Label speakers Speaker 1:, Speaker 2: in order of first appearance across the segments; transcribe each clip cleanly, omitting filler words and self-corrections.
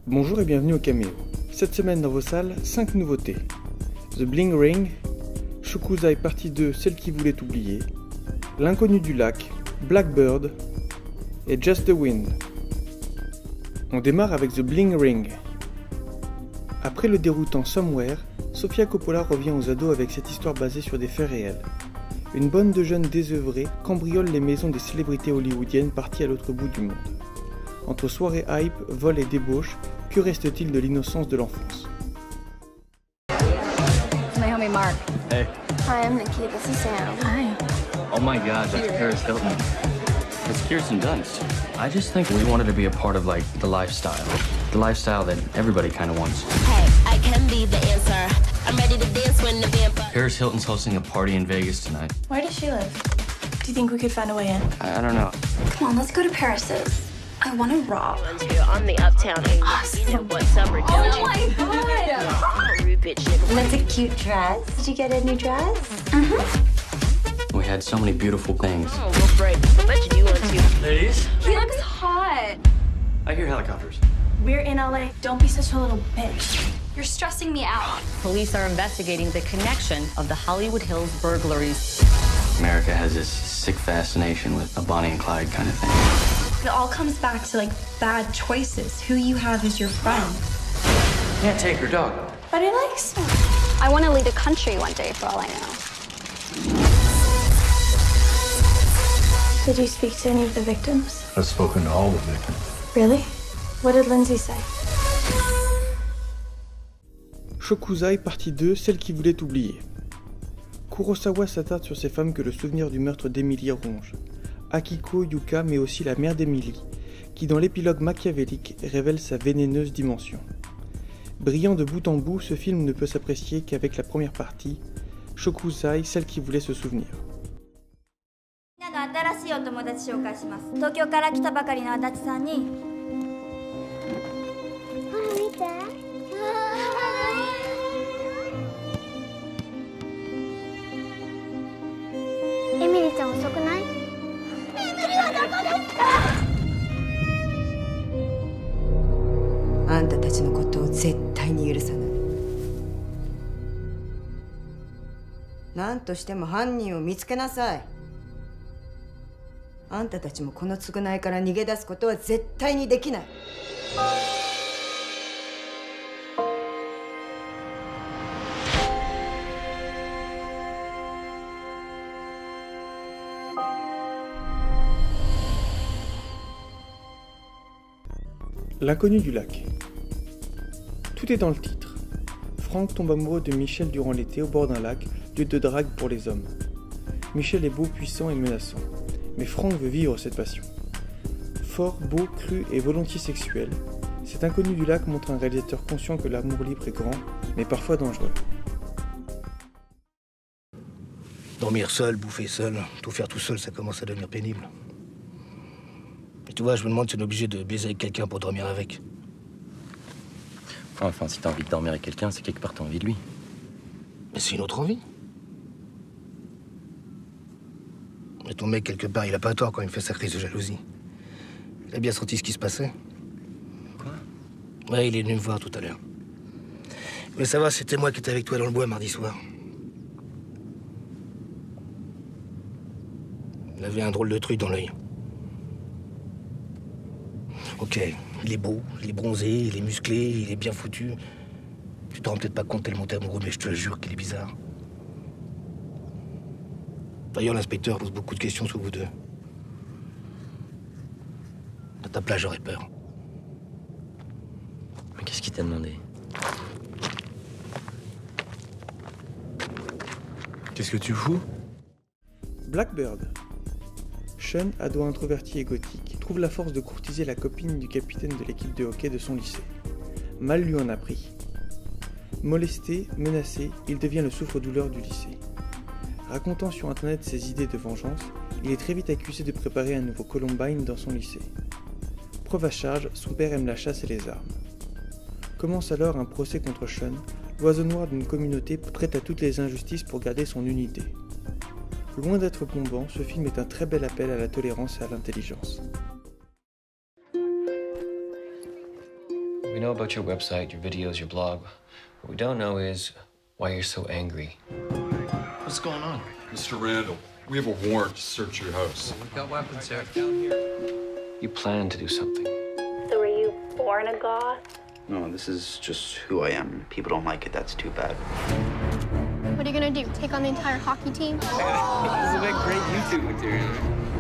Speaker 1: Bonjour et bienvenue au Caméo. Cette semaine dans vos salles, 5 nouveautés. The Bling Ring, Shokuzai partie 2, celle qui voulait oublier, L'inconnu du lac, Blackbird et Just the Wind. On démarre avec The Bling Ring. Après le déroutant Somewhere, Sofia Coppola revient aux ados avec cette histoire basée sur des faits réels. Une bande de jeunes désœuvrés cambriole les maisons des célébrités hollywoodiennes parties à l'autre bout du monde. Entre soirées hype, vol et débauche, que reste-t-il de l'innocence de l'enfance?
Speaker 2: My homie Mark.
Speaker 3: Hey.
Speaker 2: Hi, I'm Nikki. This is Sam. Hi.
Speaker 3: Oh my God, that's Paris Hilton. It's Kirsten Dunst. I just think we wanted to be a part of like the lifestyle that everybody kind of wants.
Speaker 4: Hey, I can be the answer. I'm ready to dance when the vampire.
Speaker 3: Paris Hilton's hosting a party in Vegas tonight.
Speaker 5: Where does she live? Do you think we could find a way in?
Speaker 3: I don't know.
Speaker 5: Come on, let's go to Paris's. I want to rob.
Speaker 4: I'm the uptown angel. You know what's up, Rick?
Speaker 5: Oh my god!
Speaker 4: Rude bitch nigga.
Speaker 5: That's a cute dress. Did you get a new dress?
Speaker 3: We had so many beautiful things.
Speaker 4: Oh, we'll break. I bet you want to.
Speaker 3: Ladies?
Speaker 5: He looks hot.
Speaker 3: I hear helicopters.
Speaker 5: We're in LA. Don't be such a little bitch. You're stressing me out.
Speaker 6: Police are investigating the connection of the Hollywood Hills burglaries.
Speaker 3: America has this sick fascination with a Bonnie and Clyde kind of thing.
Speaker 5: It all comes back to like bad choices. Who you have as your friend.
Speaker 3: Can't take her dog.
Speaker 5: But he likes me.
Speaker 2: I want to lead a country one day, for all I know.
Speaker 5: Did you speak to any of the victims?
Speaker 7: I've spoken to all the victims.
Speaker 5: Really? What did Lindsay say?
Speaker 1: Shokuzai partie 2, celle qui voulait oublier. Kurosawa s'attarde sur ces femmes que le souvenir du meurtre d'Emily ronge. Akiko, Yuka, mais aussi la mère d'Emily, qui dans l'épilogue machiavélique révèle sa vénéneuse dimension. Brillant de bout en bout, ce film ne peut s'apprécier qu'avec la première partie, Shokuzai, celle qui voulait se souvenir.
Speaker 8: 新しいお友達紹介します。東京から来たばかりの足立さんに。ほら見て。エミリちゃん遅くない？エミリはどこですか？
Speaker 9: あんたたちのことを絶対に許さない。何としても犯人を見つけなさい。あんたたちもこの償いから逃げ出すことは絶対にできない。
Speaker 1: L'inconnu du lac. Tout est dans le titre. Frank tombe amoureux de Michel durant l'été au bord d'un lac, lieu de drague pour les hommes. Michel est beau, puissant et menaçant. Mais Frank veut vivre cette passion. Fort, beau, cru et volontiers sexuel, cet inconnu du lac montre un réalisateur conscient que l'amour libre est grand, mais parfois dangereux.
Speaker 10: Dormir seul, bouffer seul, tout faire tout seul, ça commence à devenir pénible. Et tu vois, je me demande si on est obligé de baiser avec quelqu'un pour dormir avec.
Speaker 3: Enfin, si t'as envie de dormir avec quelqu'un, c'est quelque part t'as envie de lui.
Speaker 10: Mais c'est une autre envie. Mais ton mec, quelque part, il a pas tort quand il me fait sa crise de jalousie. Il a bien senti ce qui se passait.
Speaker 3: Quoi?
Speaker 10: Ouais, il est venu me voir tout à l'heure. Il voulait savoir si c'était moi qui étais avec toi dans le bois mardi soir. Il avait un drôle de truc dans l'œil. Ok, il est beau, il est bronzé, il est musclé, il est bien foutu. Tu te rends peut-être pas compte tellement t'es amoureux, mais je te jure qu'il est bizarre. D'ailleurs, l'inspecteur pose beaucoup de questions sur vous deux. À ta place, j'aurais peur.
Speaker 3: Mais qu'est-ce qu'il t'a demandé?
Speaker 7: Qu'est-ce que tu fous?
Speaker 1: Blackbird. Sean, ado introverti et gothique, trouve la force de courtiser la copine du capitaine de l'équipe de hockey de son lycée. Mal lui en a pris. Molesté, menacé, il devient le souffre-douleur du lycée. Racontant sur internet ses idées de vengeance, il est très vite accusé de préparer un nouveau Columbine dans son lycée. Preuve à charge, son père aime la chasse et les armes. Commence alors un procès contre Sean, l'oiseau noir d'une communauté prête à toutes les injustices pour garder son unité. Loin d'être plombant, ce film est un très bel appel à la tolérance et à l'intelligence.
Speaker 3: We know about your website, your videos, your blog. What we don't know is why you're so angry.
Speaker 7: What's going on? Mr. Randall, we have a warrant to search your house.
Speaker 3: We've got weapons, sir. Down here. You plan to do something.
Speaker 2: So were you born a goth?
Speaker 11: No, this is just who I am. People don't like it, that's too bad.
Speaker 2: What are you gonna do? Take on the entire hockey team?
Speaker 3: This will make great YouTube material.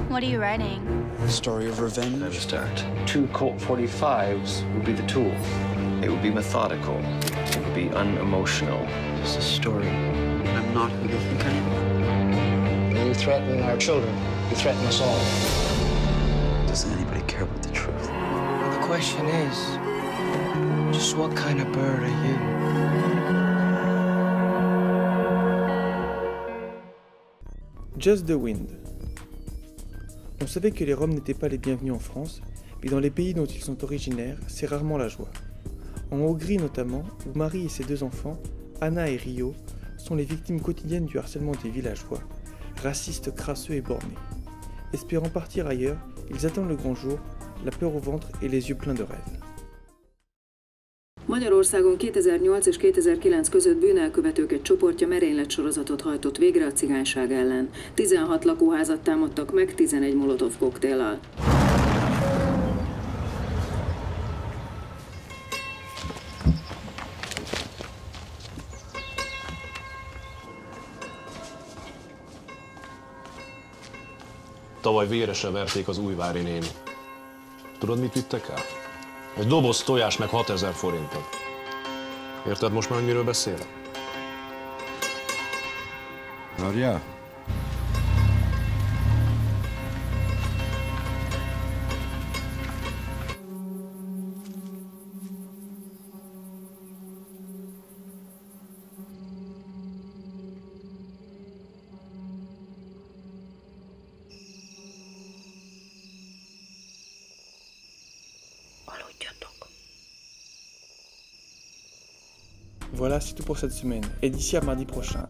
Speaker 2: What are you writing?
Speaker 11: A story of revenge.
Speaker 3: Never start. 2 Colt 45s would be the tool. It would be methodical. It would be unemotional. Just a story.
Speaker 11: I'm not who you think I am.
Speaker 10: You threaten our children. You threaten us all.
Speaker 11: Doesn't anybody care about the truth?
Speaker 3: Well, the question is, just what kind of bird are you?
Speaker 1: Just the Wind. On savait que les Roms n'étaient pas les bienvenus en France, mais dans les pays dont ils sont originaires, c'est rarement la joie. En Hongrie notamment, où Marie et ses 2 enfants, Anna et Rio, sont les victimes quotidiennes du harcèlement des villageois, racistes crasseux et bornés. Espérant partir ailleurs, ils attendent le grand jour, la peur au ventre et les yeux pleins de rêves.
Speaker 12: Magyarországon 2008 és 2009 között bűnelkövetők egy csoportja merényletsorozatot hajtott végre a cigányság ellen. 16 lakóházat támadtak meg 11 molotov koktéllal.
Speaker 13: Tavaly véresre verték az Újvári néni. Tudod, mit vittek el? Egy doboz tojás meg 6000 forintot. Érted most már, hogy miről beszélek?
Speaker 7: Várjál.
Speaker 1: Voilà, c'est tout pour cette semaine, et d'ici à mardi prochain,